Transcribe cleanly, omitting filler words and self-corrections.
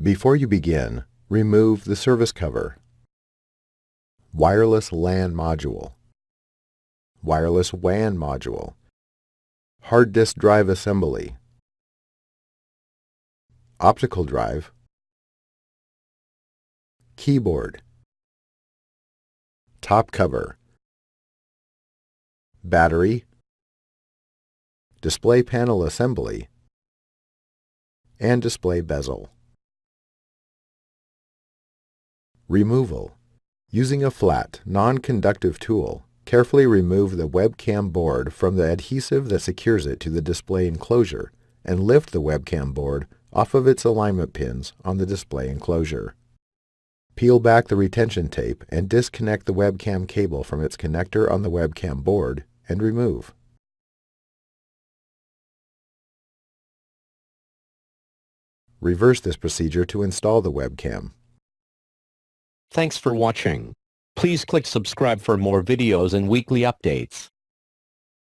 Before you begin, remove the service cover. Wireless LAN module. Wireless WAN module. Hard disk drive assembly. Optical drive. Keyboard. Top cover. Battery. Display panel assembly. And display bezel. Removal. Using a flat, non-conductive tool, carefully remove the webcam board from the adhesive that secures it to the display enclosure and lift the webcam board off of its alignment pins on the display enclosure. Peel back the retention tape and disconnect the webcam cable from its connector on the webcam board and remove. Reverse this procedure to install the webcam. Thanks for watching. Please click subscribe for more videos and weekly updates.